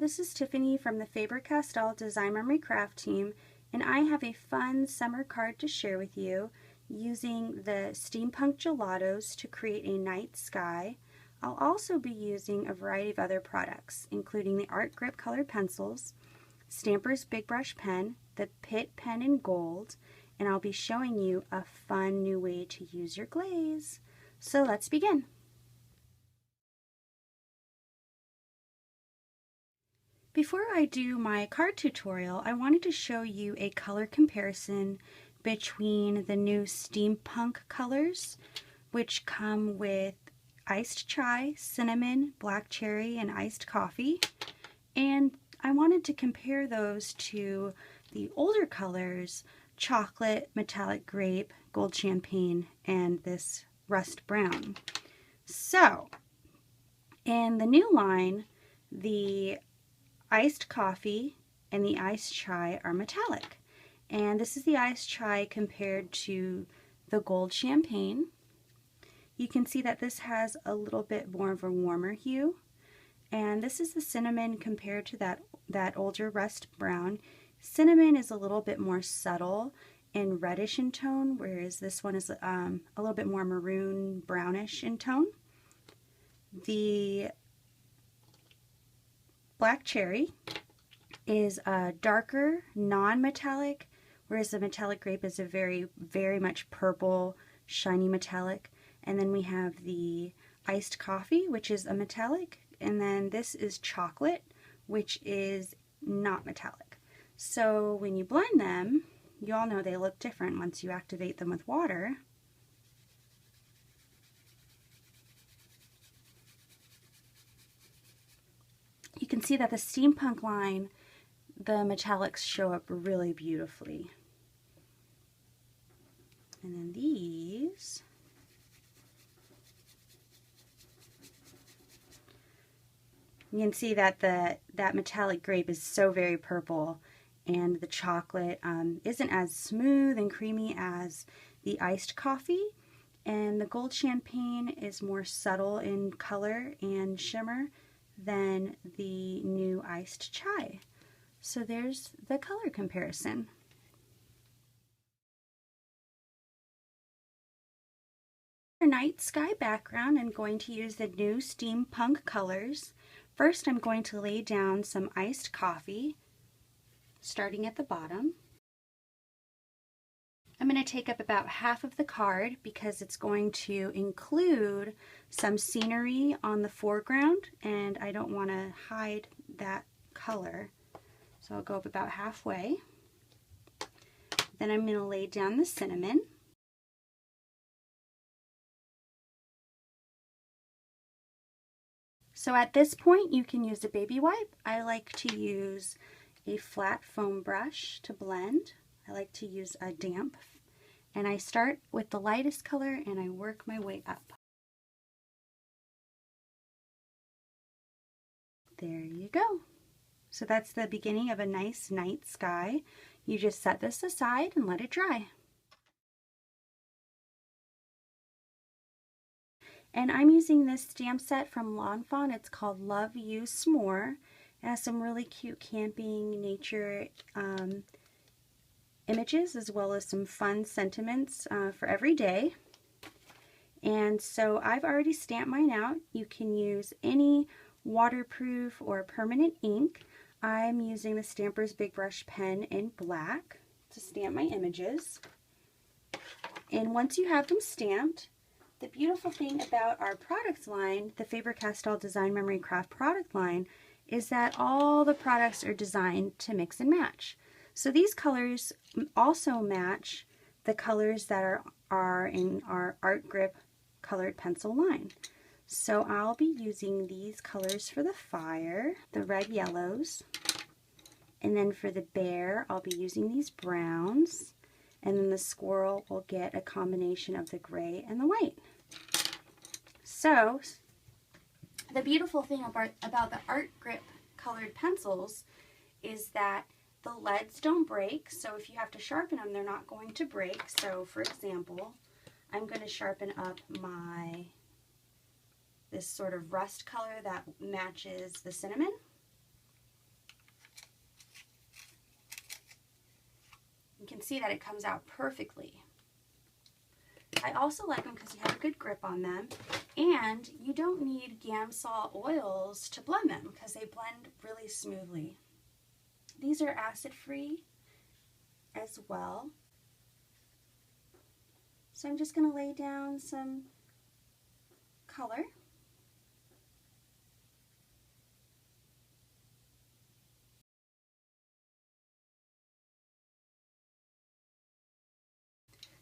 this is Tiffany from the Faber-Castell Design Memory Craft team, and I have a fun summer card to share with you using the Steampunk Gelatos to create a night sky. I'll also be using a variety of other products, including the Art Grip colored pencils, Stamper's Big Brush pen, the Pitt pen in gold, and I'll be showing you a fun new way to use your glaze. So let's begin. Before I do my card tutorial, I wanted to show you a color comparison between the new Steampunk colors, which come with iced chai, cinnamon, black cherry, and iced coffee. And I wanted to compare those to the older colors, chocolate, metallic grape, gold champagne, and this rust brown. So, in the new line, the iced coffee and the iced chai are metallic. And this is the iced chai compared to the gold champagne. You can see that this has a little bit more of a warmer hue. And this is the cinnamon compared to that older rust brown. Cinnamon is a little bit more subtle and reddish in tone, whereas this one is a little bit more maroon brownish in tone. The black cherry is a darker, non-metallic, whereas the metallic grape is a very, very much purple, shiny metallic. And then we have the iced coffee, which is a metallic, and then this is chocolate, which is not metallic. So when you blend them, you all know they look different once you activate them with water. You can see that the Steampunk line, the metallics show up really beautifully. And then these, you can see that that metallic grape is so very purple, and the chocolate isn't as smooth and creamy as the iced coffee, and the gold champagne is more subtle in color and shimmer than the new iced chai. So there's the color comparison. For night sky background, I'm going to use the new Steampunk colors. First, I'm going to lay down some iced coffee, starting at the bottom. I'm going to take up about half of the card because it's going to include some scenery on the foreground, and I don't want to hide that color. So I'll go up about halfway. Then I'm going to lay down the cinnamon. So at this point, you can use a baby wipe. I like to use a flat foam brush to blend. I like to use a damp, and I start with the lightest color and I work my way up. There you go. So that's the beginning of a nice night sky. You just set this aside and let it dry. And I'm using this stamp set from Lawn Fawn. It's called Love You S'more. It has some really cute camping nature images, as well as some fun sentiments for every day. And so I've already stamped mine out. You can use any waterproof or permanent ink. I'm using the Stamper's Big Brush pen in black to stamp my images. And once you have them stamped, the beautiful thing about our products line, the Faber-Castell Design Memory Craft product line, is that all the products are designed to mix and match. So these colors also match the colors that are in our Art Grip colored pencil line. So I'll be using these colors for the fire, the red yellows, and then for the bear, I'll be using these browns, and then the squirrel will get a combination of the gray and the white. So the beautiful thing about the Art Grip colored pencils is that the leads don't break, so if you have to sharpen them, they're not going to break. So for example, I'm going to sharpen up this sort of rust color that matches the cinnamon. You can see that it comes out perfectly. I also like them because you have a good grip on them, and you don't need Gamsol oils to blend them because they blend really smoothly. These are acid-free as well. So I'm just going to lay down some color.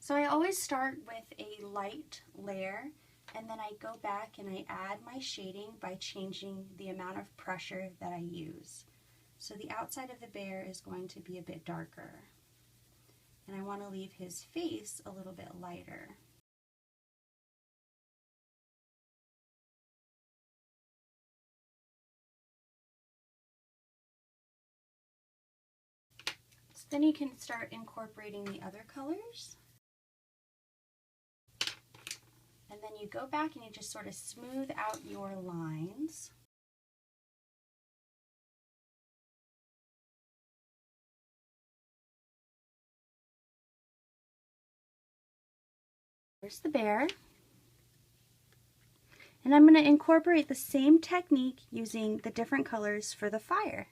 So I always start with a light layer, and then I go back and I add my shading by changing the amount of pressure that I use. So the outside of the bear is going to be a bit darker, and I want to leave his face a little bit lighter. So then you can start incorporating the other colors. And then you go back and you just sort of smooth out your lines. Here's the bear. And I'm going to incorporate the same technique using the different colors for the fire.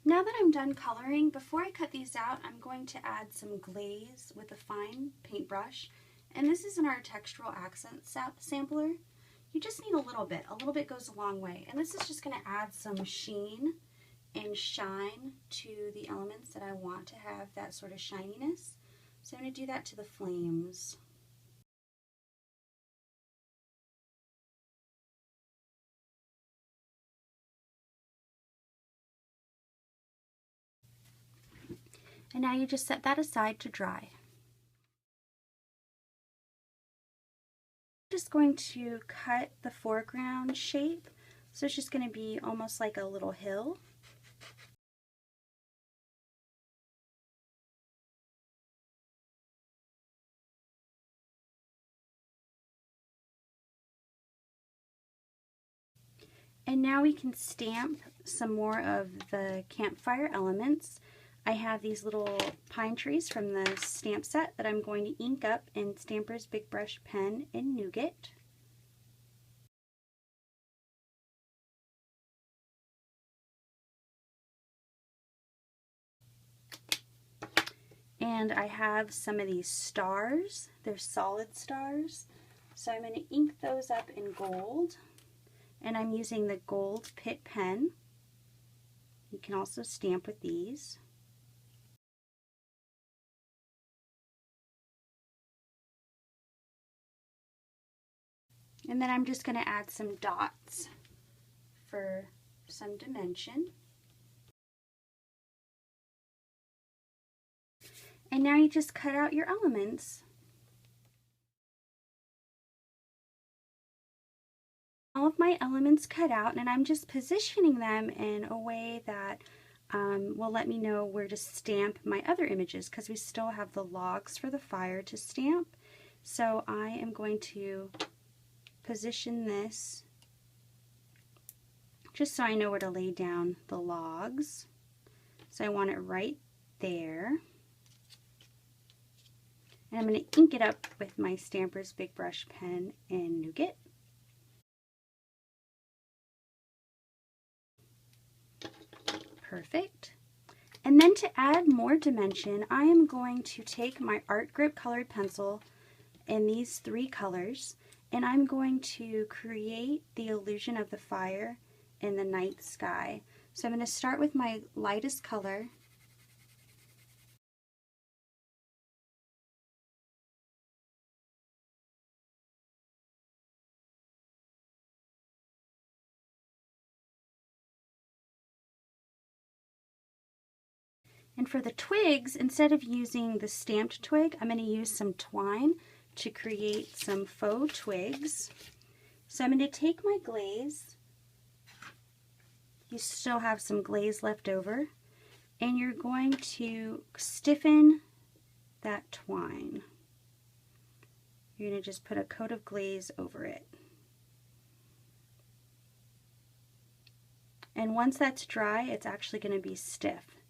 Now that I'm done coloring, before I cut these out, I'm going to add some glaze with a fine paintbrush. And this is in our textural accent sampler. You just need a little bit. A little bit goes a long way. And this is just going to add some sheen and shine to the elements that I want to have that sort of shininess. So I'm going to do that to the flames. And now you just set that aside to dry. I'm just going to cut the foreground shape. So it's just going to be almost like a little hill. And now we can stamp some more of the campfire elements. I have these little pine trees from the stamp set that I'm going to ink up in Stamper's Big Brush Pen in Nougat. And I have some of these stars. They're solid stars. So I'm going to ink those up in gold. And I'm using the gold Pitt pen. You can also stamp with these. And then I'm just going to add some dots for some dimension. And now you just cut out your elements. All of my elements cut out, and I'm just positioning them in a way that will let me know where to stamp my other images, because we still have the logs for the fire to stamp. So I am going to position this just so I know where to lay down the logs. So I want it right there. And I'm going to ink it up with my Stamper's Big Brush Pen in Nougat. Perfect. And then to add more dimension, I am going to take my Art Grip colored pencil in these three colors, and I'm going to create the illusion of the fire in the night sky. So I'm going to start with my lightest color. And for the twigs, instead of using the stamped twig, I'm going to use some twine to create some faux twigs. So I'm going to take my glaze. You still have some glaze left over. And you're going to stiffen that twine. You're going to just put a coat of glaze over it. And once that's dry, it's actually going to be stiff.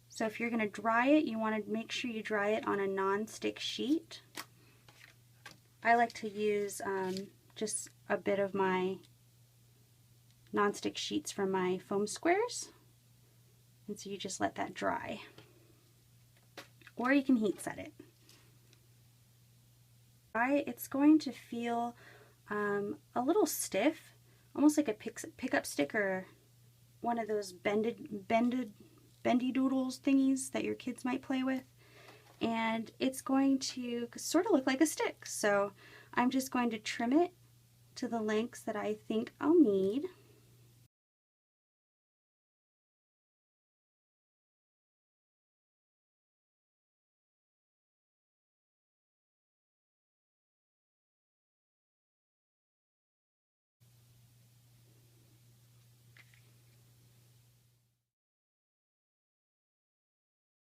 So if you're going to dry it, you want to make sure you dry it on a non-stick sheet. I like to use just a bit of my non-stick sheets from my foam squares. And so you just let that dry. Or you can heat set it. It's going to feel a little stiff, almost like a pickup stick or one of those bendy doodles thingies that your kids might play with. And it's going to sort of look like a stick. So I'm just going to trim it to the lengths that I think I'll need.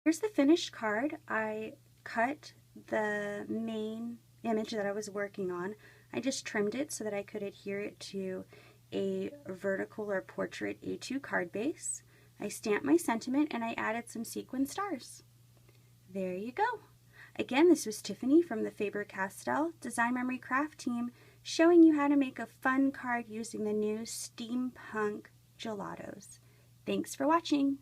Here's the finished card. I cut the main image that I was working on. I just trimmed it so that I could adhere it to a vertical or portrait A2 card base. I stamped my sentiment and I added some sequin stars. There you go. Again, this was Tiffany from the Faber-Castell Design Memory Craft team showing you how to make a fun card using the new Steam Punk Gelatos. Thanks for watching.